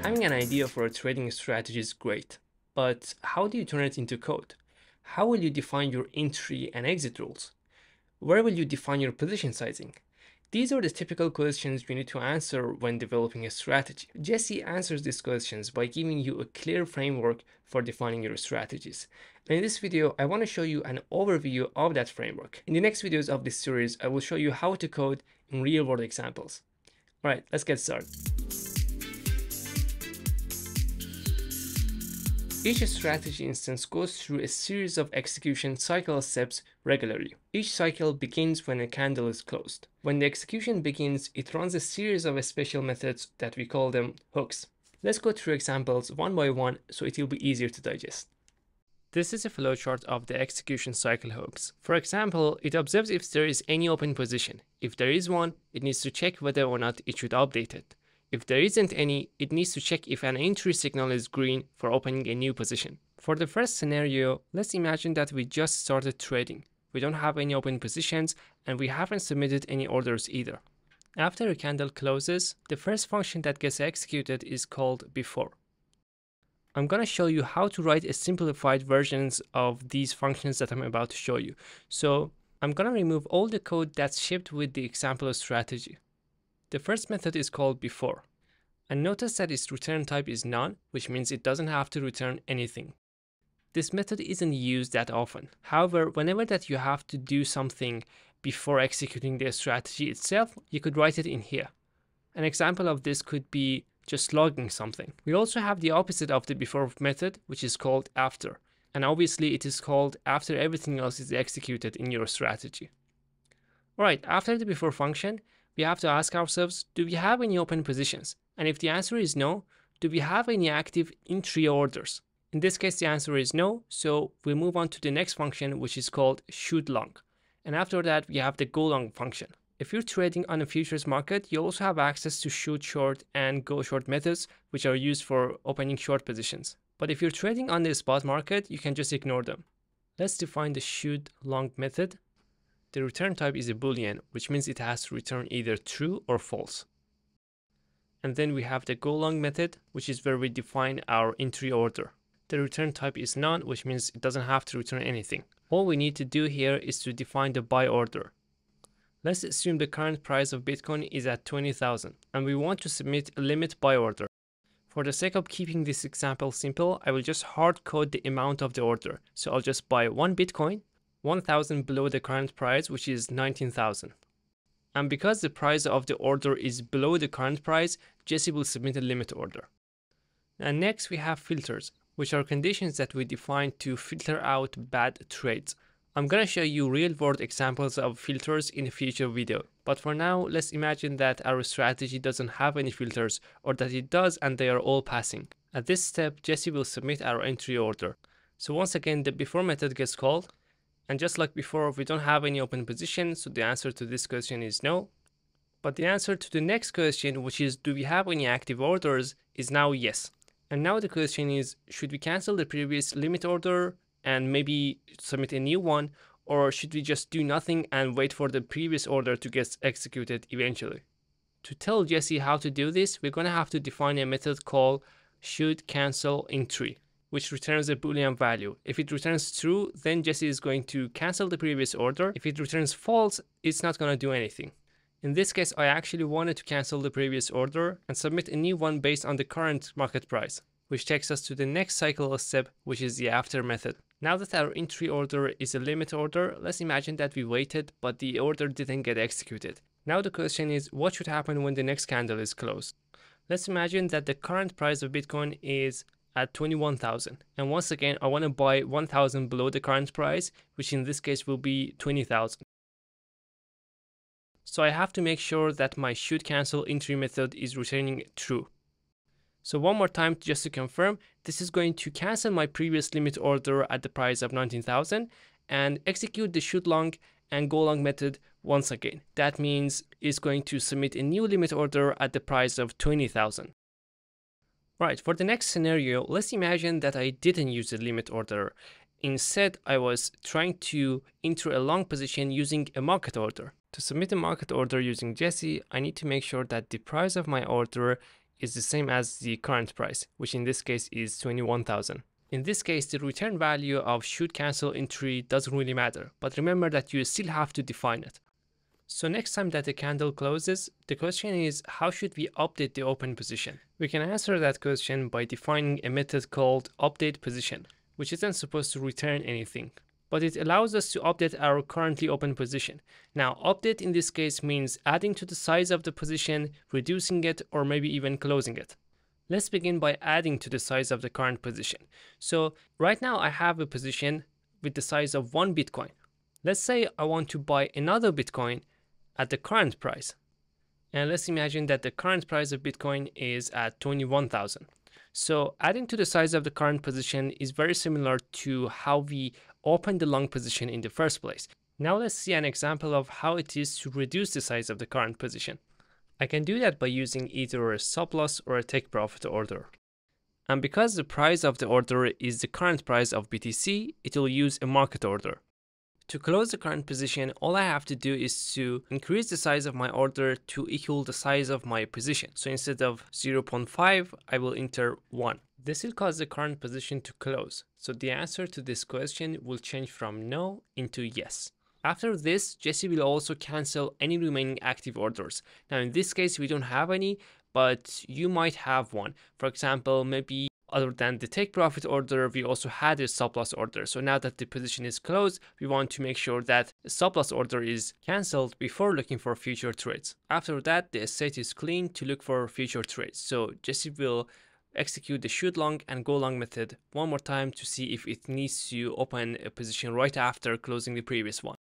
Having an idea for a trading strategy is great, but how do you turn it into code? How will you define your entry and exit rules? Where will you define your position sizing? These are the typical questions you need to answer when developing a strategy. Jesse answers these questions by giving you a clear framework for defining your strategies. And in this video, I want to show you an overview of that framework. In the next videos of this series, I will show you how to code in real-world examples. All right, let's get started. Each strategy instance goes through a series of execution cycle steps regularly. Each cycle begins when a candle is closed. When the execution begins, it runs a series of special methods that we call them hooks. Let's go through examples one by one so it will be easier to digest. This is a flowchart of the execution cycle hooks. For example, it observes if there is any open position. If there is one, it needs to check whether or not it should update it. If there isn't any, it needs to check if an entry signal is green for opening a new position. For the first scenario, let's imagine that we just started trading. We don't have any open positions and we haven't submitted any orders either. After a candle closes, the first function that gets executed is called before. I'm going to show you how to write a simplified versions of these functions that I'm about to show you. So I'm going to remove all the code that's shipped with the example strategy. The first method is called before. And notice that its return type is none, which means it doesn't have to return anything. This method isn't used that often. However, whenever that you have to do something before executing the strategy itself, you could write it in here. An example of this could be just logging something. We also have the opposite of the before method, which is called after. And obviously it is called after everything else is executed in your strategy. Alright, after the before function, we have to ask ourselves, do we have any open positions? And if the answer is no, do we have any active entry orders? In this case, the answer is no, so we move on to the next function, which is called shoot long. And after that, we have the go long function. If you're trading on a futures market, you also have access to shoot short and go short methods, which are used for opening short positions. But if you're trading on the spot market, you can just ignore them. Let's define the shoot long method. The return type is a boolean, which means it has to return either true or false. And then we have the go long method, which is where we define our entry order. The return type is none, which means it doesn't have to return anything. All we need to do here is to define the buy order. Let's assume the current price of Bitcoin is at 20,000 and we want to submit a limit buy order. For the sake of keeping this example simple, I will just hard code the amount of the order. So I'll just buy 1 Bitcoin, 1,000 below the current price, which is 19,000. And because the price of the order is below the current price, Jesse will submit a limit order. And next we have filters, which are conditions that we define to filter out bad trades. I'm gonna show you real-world examples of filters in a future video. But for now, let's imagine that our strategy doesn't have any filters, or that it does and they are all passing. At this step, Jesse will submit our entry order. So once again, the before method gets called. And just like before, we don't have any open position, so the answer to this question is no. But the answer to the next question, which is do we have any active orders, is now yes. And now the question is, should we cancel the previous limit order and maybe submit a new one, or should we just do nothing and wait for the previous order to get executed eventually? To tell Jesse how to do this, we're going to have to define a method called should cancel entry, which returns a boolean value. If it returns true, then Jesse is going to cancel the previous order. If it returns false, it's not going to do anything. In this case, I actually wanted to cancel the previous order and submit a new one based on the current market price, which takes us to the next cycle step, which is the after method. Now that our entry order is a limit order, let's imagine that we waited, but the order didn't get executed. Now the question is, what should happen when the next candle is closed? Let's imagine that the current price of Bitcoin is at 21,000. And once again, I want to buy 1,000 below the current price, which in this case will be 20,000. So I have to make sure that my should cancel entry method is returning true. So one more time, just to confirm, this is going to cancel my previous limit order at the price of 19,000 and execute the shoot long and go long method once again. That means it's going to submit a new limit order at the price of 20,000. Right, for the next scenario, let's imagine that I didn't use a limit order. Instead, I was trying to enter a long position using a market order. To submit a market order using Jesse, I need to make sure that the price of my order is the same as the current price, which in this case is 21,000. In this case, the return value of should cancel entry doesn't really matter, but remember that you still have to define it. So next time that the candle closes, the question is, how should we update the open position? We can answer that question by defining a method called update position, which isn't supposed to return anything, but it allows us to update our currently open position. Now, update in this case means adding to the size of the position, reducing it, or maybe even closing it. Let's begin by adding to the size of the current position. So right now I have a position with the size of 1 Bitcoin. Let's say I want to buy another Bitcoin at the current price. And let's imagine that the current price of Bitcoin is at 21,000. So adding to the size of the current position is very similar to how we opened the long position in the first place. Now let's see an example of how it is to reduce the size of the current position. I can do that by using either a stop loss or a take profit order. And because the price of the order is the current price of BTC, it will use a market order. To close the current position, all I have to do is to increase the size of my order to equal the size of my position. So instead of 0.5, I will enter 1. This will cause the current position to close. So the answer to this question will change from no into yes. After this, Jesse will also cancel any remaining active orders. Now in this case, we don't have any, but you might have one. For example, maybe other than the take profit order, we also had a stop loss order. So now that the position is closed, we want to make sure that the stop loss order is cancelled before looking for future trades. After that, the state is clean to look for future trades. So Jesse will execute the should long and go long method one more time to see if it needs to open a position right after closing the previous one.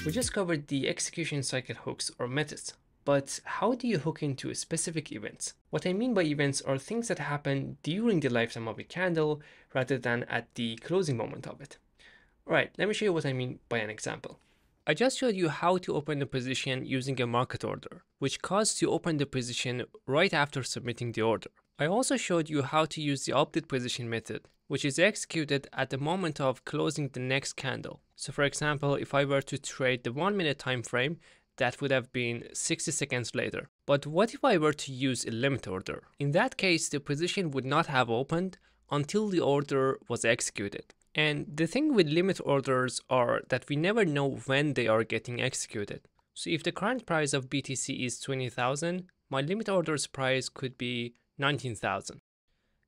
We just covered the execution cycle hooks or methods. But how do you hook into specific events? What I mean by events are things that happen during the lifetime of a candle rather than at the closing moment of it. Alright, let me show you what I mean by an example. I just showed you how to open the position using a market order, which caused you open the position right after submitting the order. I also showed you how to use the update position method, which is executed at the moment of closing the next candle. So for example, if I were to trade the 1 minute time frame, that would have been 60 seconds later. But what if I were to use a limit order? In that case, the position would not have opened until the order was executed. And the thing with limit orders are that we never know when they are getting executed. So if the current price of BTC is 20,000, my limit order's price could be 19,000.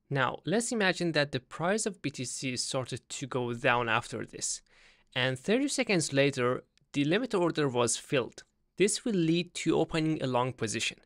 Now, let's imagine that the price of BTC started to go down after this. And 30 seconds later, the limit order was filled. This will lead to opening a long position.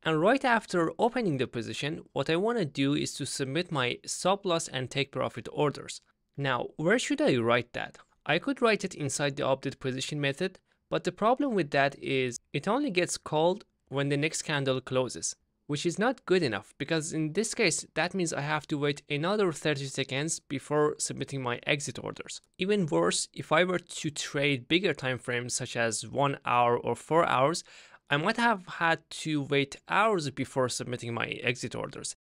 And right after opening the position, what I want to do is to submit my stop loss and take profit orders. Now, where should I write that? I could write it inside the update position method, but the problem with that is it only gets called when the next candle closes, which is not good enough because in this case, that means I have to wait another 30 seconds before submitting my exit orders. Even worse, if I were to trade bigger time frames such as 1 hour or 4 hours, I might have had to wait hours before submitting my exit orders.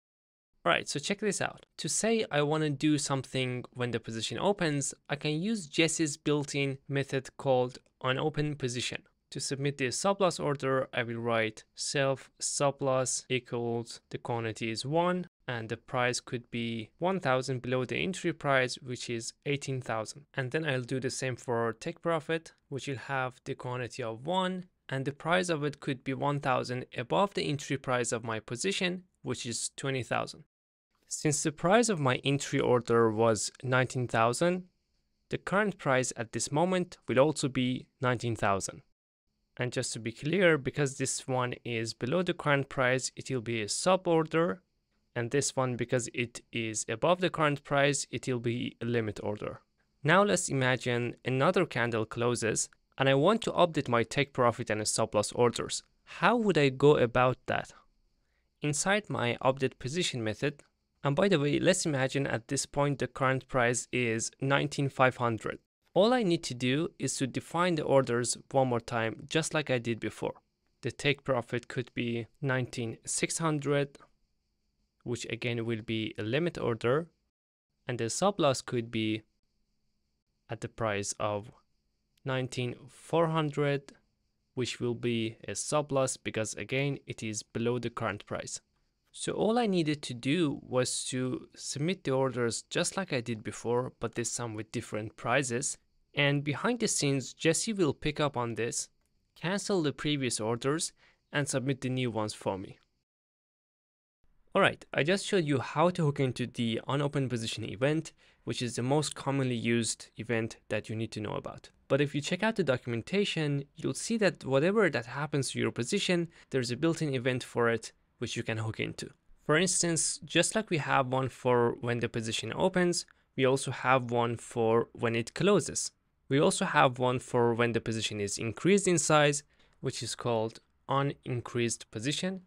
Alright, so check this out. To say I want to do something when the position opens, I can use Jesse's built-in method called onOpen position. To submit the stop loss order, I will write self stop loss equals the quantity is 1 and the price could be 1,000 below the entry price, which is 18,000. And then I'll do the same for take profit, which will have the quantity of 1 and the price of it could be 1,000 above the entry price of my position, which is 20,000. Since the price of my entry order was 19,000, the current price at this moment will also be 19,000. And just to be clear, because this one is below the current price, it will be a sub order. And this one, because it is above the current price, it will be a limit order. Now let's imagine another candle closes and I want to update my take profit and stop loss orders. How would I go about that? Inside my update position method, and by the way, let's imagine at this point the current price is 19,500. All I need to do is to define the orders one more time, just like I did before. The take profit could be 19,600, which again will be a limit order, and the stop loss could be at the price of 19,400, which will be a stop loss because again, it is below the current price. So all I needed to do was to submit the orders just like I did before, but this time with different prices. And behind the scenes, Jesse will pick up on this, cancel the previous orders, and submit the new ones for me. Alright, I just showed you how to hook into the unopened position event, which is the most commonly used event that you need to know about. But if you check out the documentation, you'll see that whatever that happens to your position, there's a built-in event for it, which you can hook into. For instance, just like we have one for when the position opens, we also have one for when it closes. We also have one for when the position is increased in size, which is called unincreased position.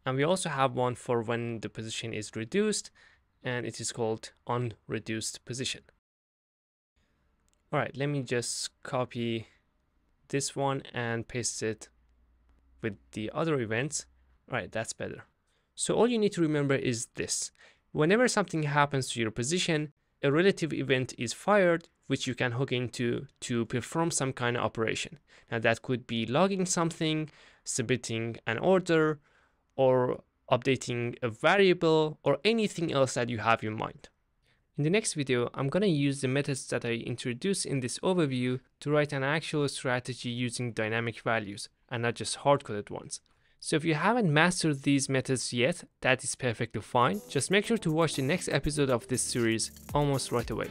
And we also have one for when the position is reduced, and it is called unreduced position. All right, let me just copy this one and paste it with the other events. All right, that's better. So all you need to remember is this. Whenever something happens to your position, a relative event is fired, which you can hook into to perform some kind of operation. Now that could be logging something, submitting an order, or updating a variable, or anything else that you have in mind. In the next video, I'm going to use the methods that I introduced in this overview to write an actual strategy using dynamic values and not just hard-coded ones. So if you haven't mastered these methods yet, that is perfectly fine. Just make sure to watch the next episode of this series almost right away.